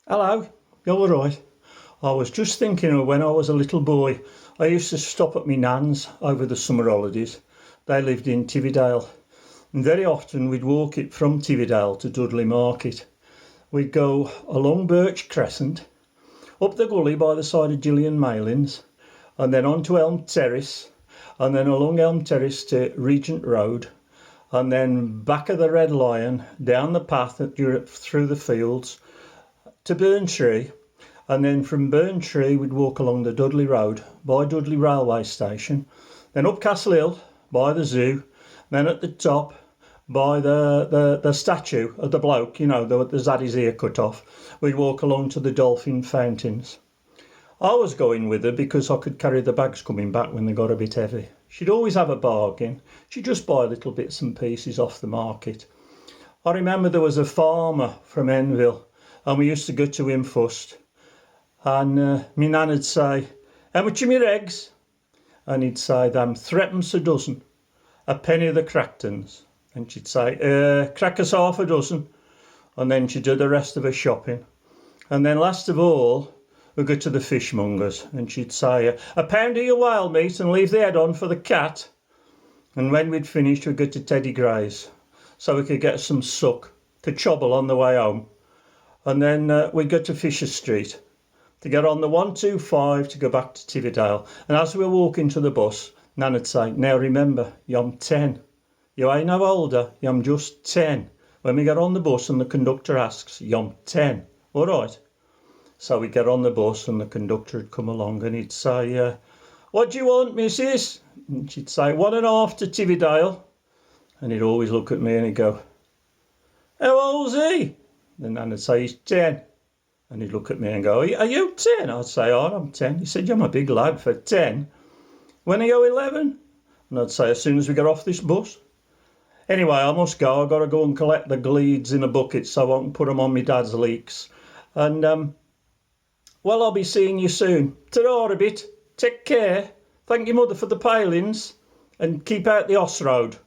Hello, you all right? I was just thinking of when I was a little boy. I used to stop at my nan's over the summer holidays. They lived in Tividale, and very often we'd walk it from Tividale to Dudley Market. We'd go along Birch Crescent, up the gully by the side of Gillian Malins, and then on to Elm Terrace, and then along Elm Terrace to Regent Road, and then back of the Red Lion, down the path through the fields to Burntree, and then from Burntree we'd walk along the Dudley Road by Dudley Railway Station, then up Castle Hill by the zoo, then at the top by the statue of the bloke, that had his ear cut off. We'd walk along to the Dolphin Fountains. I was going with her because I could carry the bags coming back when they got a bit heavy. She'd always have a bargain. She'd just buy little bits and pieces off the market. I remember there was a farmer from Enville, and we used to go to him first. And my nan would say, "How much are my eggs?" And he'd say, "Them threepence a dozen, a penny the Cracktons." And she'd say, "Crackers half a dozen." And then she'd do the rest of her shopping. And then last of all, we'd go to the fishmonger's, and she'd say, "A pound of your whale meat and leave the head on for the cat." And when we'd finished, we'd go to Teddy Gray's, so we could get some suck to chobble on the way home. And then we'd go to Fisher Street to get on the 125 to go back to Tividale. And as we were walking to the bus, Nan would say, "Now remember, you're 10. You ain't no older, you're just 10. When we get on the bus and the conductor asks, you're 10. All right?" So we'd get on the bus and the conductor would come along and he'd say, "What do you want, missus?" And she'd say, "1.5 to Tividale." And he'd always look at me and he'd go, "How old's he?" And Nan would say, "He's 10. And he'd look at me and go, "Are you 10? I'd say, "Oh, I'm 10. He said, "You're my big lad for 10. When are you 11? And I'd say, "As soon as we get off this bus." Anyway, I must go. I've got to go and collect the gleeds in a bucket so I can put them on my dad's leeks. And, I'll be seeing you soon. Ta-ra a bit. Take care. Thank your mother for the palings. And keep out the Oss Road.